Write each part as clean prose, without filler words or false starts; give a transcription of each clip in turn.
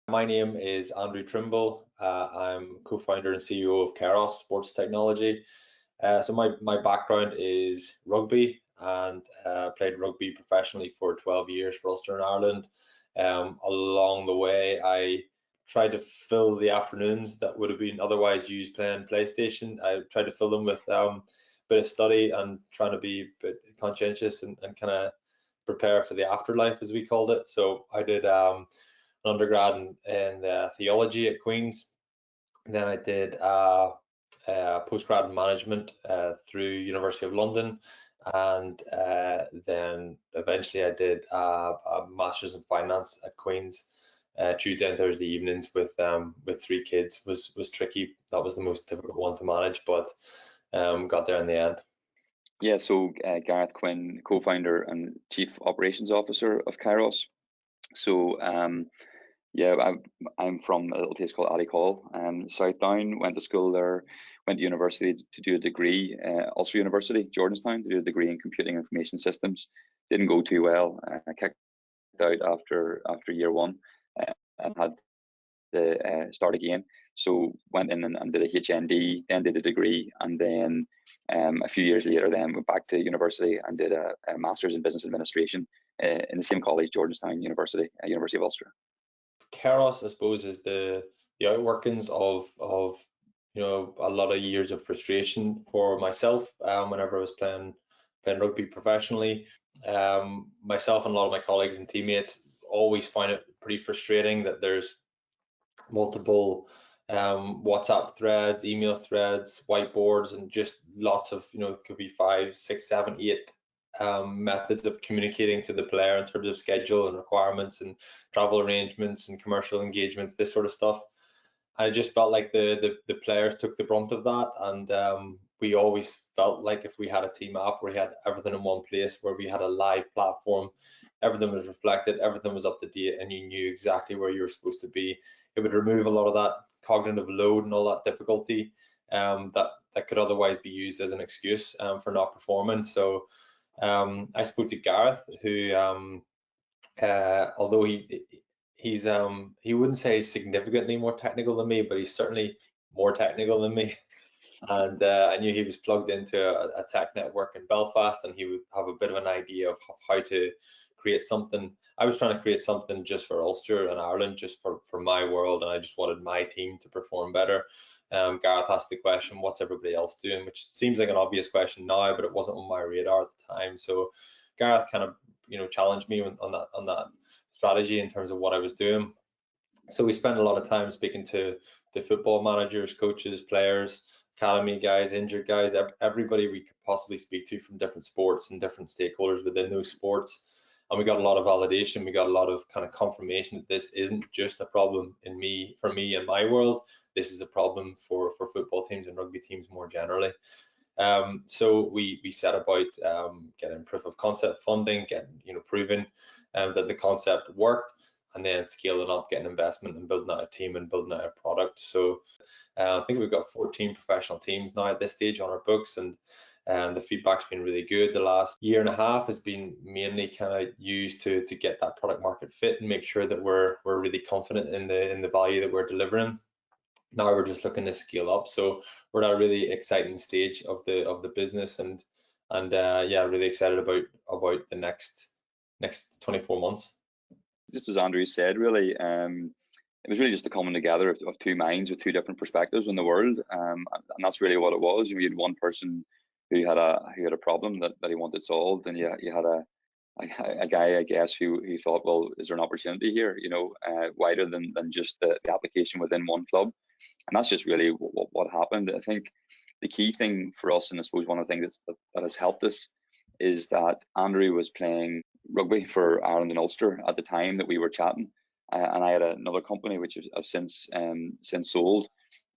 My name is Andrew Trimble. I'm co-founder and CEO of Kairos Sports Technology. So my background is rugby, and played rugby professionally for 12 years for Ulster and Ireland. Along the way, I tried to fill the afternoons that would have been otherwise used playing PlayStation. I tried to fill them with bit of study and trying to be a bit conscientious and kind of prepare for the afterlife, as we called it. So I did an undergrad in theology at Queen's. Then I did postgrad in management through University of London, and then eventually I did a master's in finance at Queen's. Tuesday and Thursday evenings with 3 kids was tricky. That was the most difficult one to manage, but got there in the end. Yeah, so Gareth, Quinn, co-founder and chief operations officer of Kairos. So yeah, I'm from a little place called Alicall, South Down. Went to school there, went to university to do a degree, Ulster University, Jordanstown, to do a degree in computing information systems. Didn't go too well. I kicked out after year one, and had to start again. So went in and did a HND, then did a degree, and then a few years later, then went back to university and did a master's in business administration in the same college, Jordanstown University, University of Ulster. Kairos, I suppose, is the outworkings of a lot of years of frustration for myself whenever I was playing rugby professionally. Myself and a lot of my colleagues and teammates always find it pretty frustrating that there's multiple WhatsApp threads, email threads, whiteboards, and just lots of, it could be 5, 6, 7, 8 methods of communicating to the player in terms of schedule and requirements and travel arrangements and commercial engagements, this sort of stuff. I just felt like the players took the brunt of that, and we always felt like if we had a team app where we had everything in one place, where we had a live platform, everything was reflected, everything was up to date, and you knew exactly where you were supposed to be, it would remove a lot of that cognitive load and all that difficulty that could otherwise be used as an excuse for not performing. So I spoke to Gareth, who although he wouldn't say he's significantly more technical than me, but he's certainly more technical than me. And I knew he was plugged into a tech network in Belfast, and he would have a bit of an idea of how to create something. I was trying to create something just for Ulster and Ireland, just for my world, and I just wanted my team to perform better. Gareth asked the question, what's everybody else doing? Which seems like an obvious question now, but it wasn't on my radar at the time. So Gareth kind of, challenged me on that strategy in terms of what I was doing. So we spent a lot of time speaking to football managers, coaches, players, academy guys, injured guys, everybody we could possibly speak to from different sports and different stakeholders within those sports. And we got a lot of validation. We got a lot of kind of confirmation that this isn't just a problem for me and my world. This is a problem for football teams and rugby teams more generally. So we set about getting proof of concept funding, getting proving that the concept worked, and then scaling up, getting investment and building out a team and building out a product. So I think we've got 14 professional teams now at this stage on our books, and the feedback's been really good. The last year and a half has been mainly kind of used to get that product market fit and make sure that we're really confident in the value that we're delivering. Now we're just looking to scale up. So we're at a really exciting stage of the business, and yeah, really excited about the next 24 months. Just as Andrew said, really, it was really just a coming together of two minds with two different perspectives on the world, and that's really what it was. You had one person who had a problem that he wanted solved, and you had a guy, I guess, who thought, well, is there an opportunity here, wider than just the application within one club? And that's just really what happened. I think the key thing for us, and I suppose one of the things that has helped us, is that Andrew was playing rugby for Ireland and Ulster at the time that we were chatting, and I had another company which I've since sold,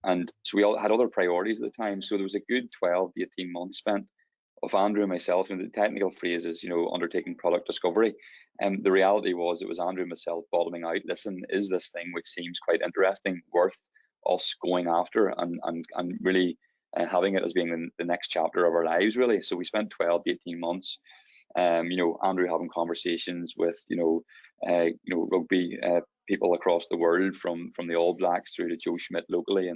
and so we all had other priorities at the time. So there was a good 12 to 18 months spent of Andrew and myself, and the technical phrase is, undertaking product discovery. And the reality was, it was Andrew and myself bottoming out. Listen, is this thing which seems quite interesting worth us going after and really having it as being the next chapter of our lives, really? So we spent 12 to 18 months, Andrew having conversations with, rugby people across the world, from the All Blacks through to Joe Schmidt locally,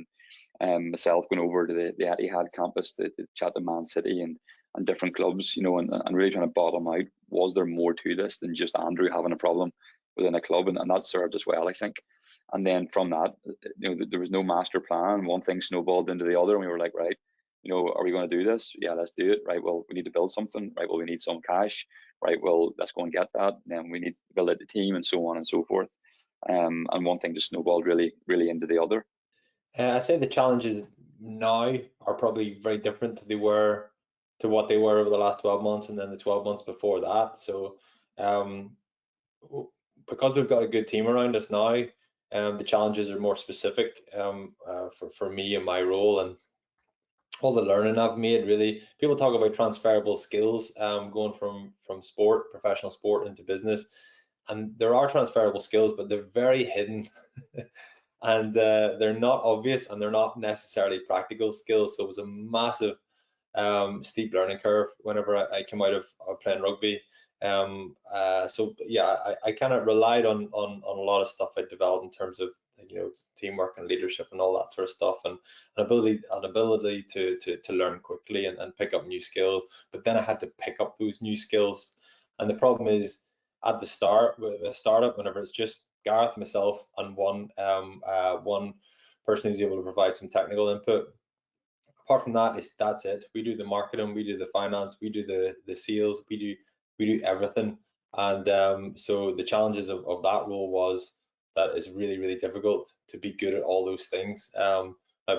and myself going over to the Etihad campus to chat to Man City and different clubs, and really trying to bottom out, was there more to this than just Andrew having a problem within a club, and that served us well, I think. And then from that, there was no master plan. One thing snowballed into the other, and we were like, right, are we going to do this? Yeah, let's do it. Right, well, we need to build something. Right, well, we need some cash. Right, well, let's go and get that. Then we need to build out the team, and so on and so forth. And one thing just snowballed really into the other. I'd say the challenges now are probably very different to what they were over the last 12 months and then the 12 months before that. So because we've got a good team around us now, the challenges are more specific for me and my role, and all the learning I've made. Really, people talk about transferable skills, going from sport, professional sport, into business, and there are transferable skills, but they're very hidden. And they're not obvious, and they're not necessarily practical skills. So it was a massive steep learning curve whenever I came out of playing rugby. So yeah, I kind of relied on a lot of stuff I developed in terms of teamwork and leadership and all that sort of stuff, and an ability to learn quickly and pick up new skills. But then I had to pick up those new skills, and the problem is at the start with a startup, whenever it's just Gareth, myself, and one person who's able to provide some technical input. Apart from that, that's it. We do the marketing, we do the finance, we do the sales, we do everything. And so the challenges of that role was that it's really difficult to be good at all those things.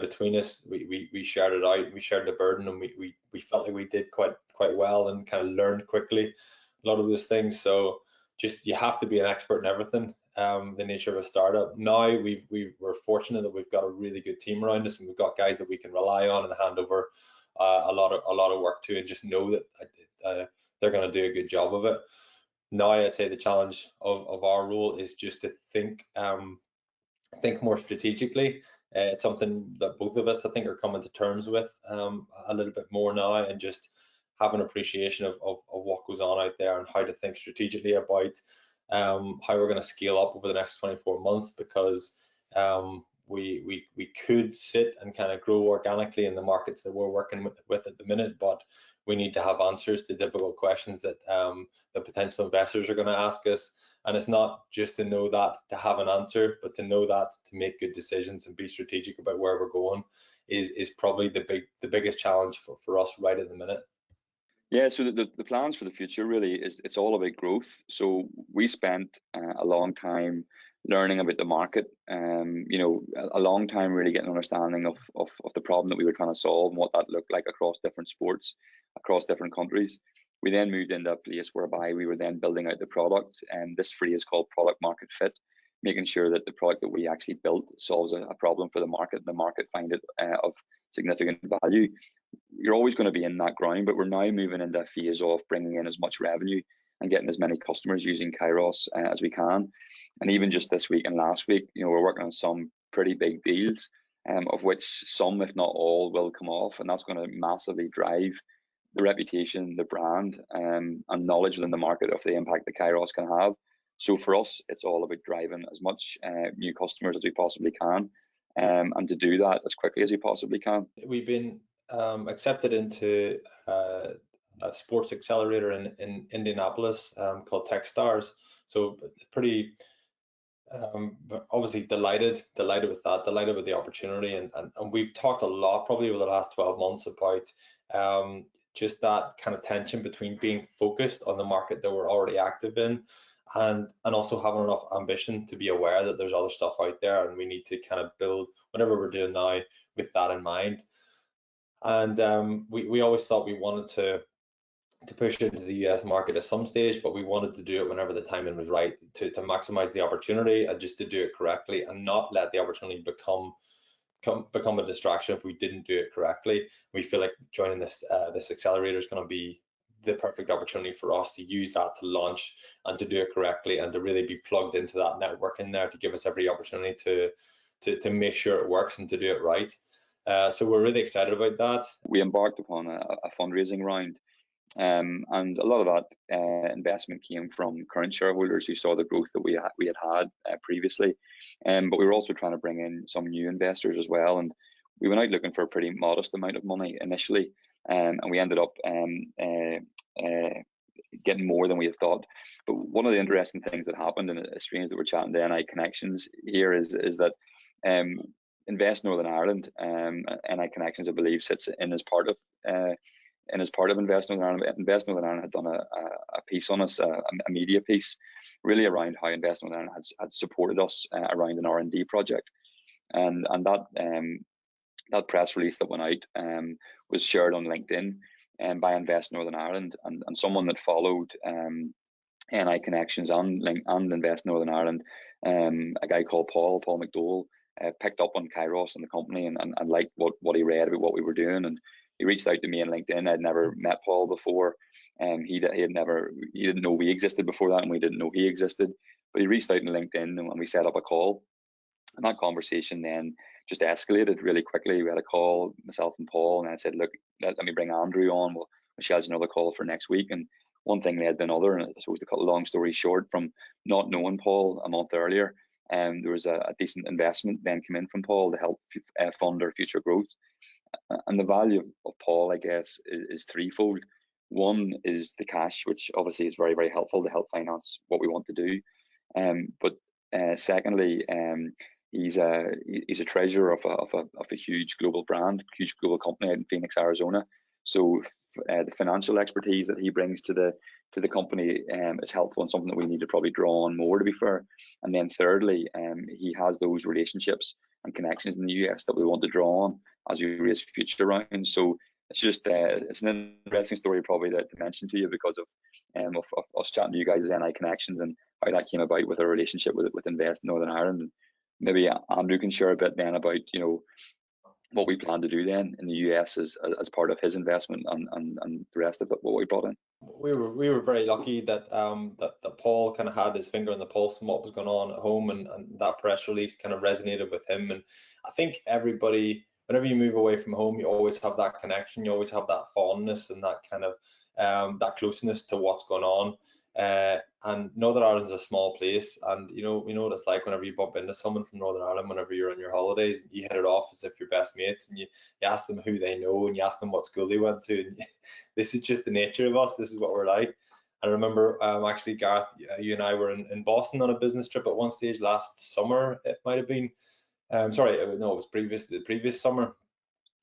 Between us, we shared it out, we shared the burden, and we felt like we did quite well and kind of learned quickly a lot of those things. So just, you have to be an expert in everything. The nature of a startup. Now we're fortunate that we've got a really good team around us, and we've got guys that we can rely on and hand over a lot of work to, and just know that they're going to do a good job of it. Now I'd say the challenge of our role is just to think more strategically. It's something that both of us, I think, are coming to terms with a little bit more now, and just have an appreciation of what goes on out there and how to think strategically about how we're going to scale up over the next 24 months, because we could sit and kind of grow organically in the markets that we're working with at the minute, but we need to have answers to difficult questions that the potential investors are going to ask us. And it's not just to know that, to have an answer, but to know that, to make good decisions and be strategic about where we're going is probably the biggest challenge for us right at the minute. Yeah, so the plans for the future really it's all about growth. So we spent a long time learning about the market, a long time really getting an understanding of the problem that we were trying to solve and what that looked like across different sports, across different countries. We then moved into a place whereby we were then building out the product, and this phrase called product market fit, making sure that the product that we actually built solves a problem for the market, and the market find it of significant value. You're always going to be in that ground, but we're now moving into a phase of bringing in as much revenue and getting as many customers using Kairos as we can. And even just this week and last week, we're working on some pretty big deals, of which some, if not all, will come off, and that's going to massively drive the reputation, the brand, and knowledge within the market of the impact that Kairos can have. So for us, it's all about driving as much new customers as we possibly can, and to do that as quickly as we possibly can. We've been accepted into a sports accelerator in Indianapolis called Techstars. So pretty obviously delighted with that, delighted with the opportunity, and we've talked a lot probably over the last 12 months about just that kind of tension between being focused on the market that we're already active in, and also having enough ambition to be aware that there's other stuff out there, and we need to kind of build whatever we're doing now with that in mind. And we always thought we wanted to push into the US market at some stage, but we wanted to do it whenever the timing was right, to maximize the opportunity and just to do it correctly, and not let the opportunity become a distraction if we didn't do it correctly. We feel like joining this accelerator is going to be the perfect opportunity for us to use that to launch and to do it correctly, and to really be plugged into that network in there to give us every opportunity to make sure it works and to do it right. So we're really excited about that. We embarked upon a fundraising round, And a lot of that investment came from current shareholders who saw the growth that we had previously. But we were also trying to bring in some new investors as well. And we went out looking for a pretty modest amount of money initially. And we ended up getting more than we had thought. But one of the interesting things that happened, and it's strange that we're chatting to NI Connections here, is that Invest Northern Ireland, NI Connections, I believe, sits in as part of Invest Northern Ireland. Invest Northern Ireland had done a piece on us, a media piece, really around how Invest Northern Ireland had supported us around an R&D project, and that press release that went out was shared on LinkedIn by Invest Northern Ireland, and someone that followed NI Connections and Invest Northern Ireland, a guy called Paul McDowell, picked up on Kairos and the company and liked what he read about what we were doing, and he reached out to me on LinkedIn. I'd never met Paul before. He didn't know we existed before that, and we didn't know he existed. But he reached out on LinkedIn, and we set up a call. And that conversation then just escalated really quickly. We had a call, myself and Paul, and I said, look, let me bring Andrew on. We'll schedule another call for next week. And one thing led to another. And I suppose to cut a long story short, from not knowing Paul a month earlier, there was a decent investment then came in from Paul to help fund our future growth. And the value of Paul, I guess, is threefold. One is the cash, which obviously is very, very helpful to help finance what we want to do. But secondly, he's a treasurer of a huge global brand, huge global company out in Phoenix, Arizona. So the financial expertise that he brings to the company is helpful, and something that we need to probably draw on more, to be fair. And then thirdly, he has those relationships and connections in the US that we want to draw on as we raise future rounds. So it's just it's an interesting story probably to mention to you, because of us chatting to you guys as NI Connections and how that came about with our relationship with Invest Northern Ireland. And maybe Andrew can share a bit then about what we plan to do then in the US as part of his investment and the rest of it, what we brought in. We were very lucky that that Paul kind of had his finger on the pulse from what was going on at home, and that press release kind of resonated with him. And I think everybody, whenever you move away from home, you always have that connection, you always have that fondness and that kind of that closeness to what's going on. And Northern Ireland's a small place, and we know what it's like whenever you bump into someone from Northern Ireland. Whenever you're on your holidays, you hit it off as if you're best mates, and you ask them who they know, and you ask them what school they went to. And this is just the nature of us. This is what we're like. I remember actually, Gareth, you and I were in Boston on a business trip at one stage last summer. It might have been, sorry, no, it was the previous summer.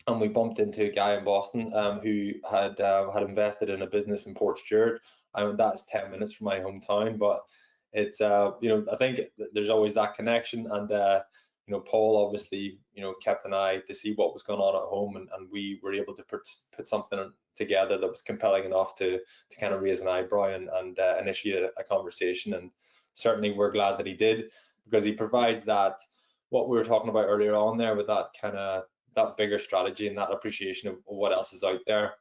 And we bumped into a guy in Boston who had invested in a business in Port Stewart. That's 10 minutes from my hometown, but it's I think there's always that connection. And Paul obviously kept an eye to see what was going on at home, and we were able to put something together that was compelling enough to kind of raise an eyebrow and initiate a conversation. And certainly we're glad that he did, because he provides that, what we were talking about earlier on there, with that kind of that bigger strategy and that appreciation of what else is out there.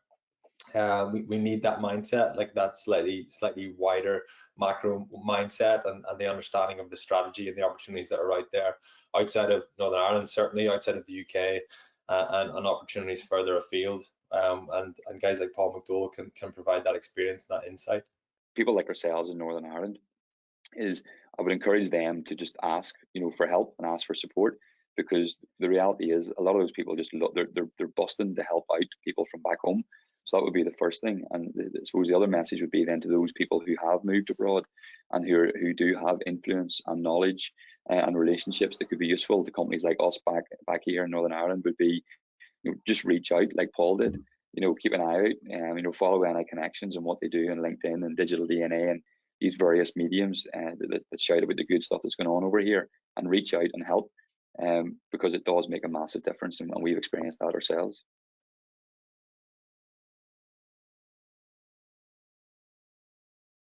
We need that mindset, like that slightly wider macro mindset, and the understanding of the strategy and the opportunities that are out there outside of Northern Ireland, certainly outside of the UK, and opportunities further afield. And guys like Paul McDowell can provide that experience and that insight. People like ourselves in Northern Ireland, I would encourage them to just ask for help and ask for support, because the reality is a lot of those people just they're busting to help out people from back home. So that would be the first thing. And I suppose the other message would be then to those people who have moved abroad and who do have influence and knowledge and relationships that could be useful to companies like us back here in Northern Ireland, would be just reach out like Paul did. Keep an eye out, follow NI Connections and what they do on LinkedIn and Digital DNA and these various mediums that shout about the good stuff that's going on over here, and reach out and help, because it does make a massive difference, and we've experienced that ourselves.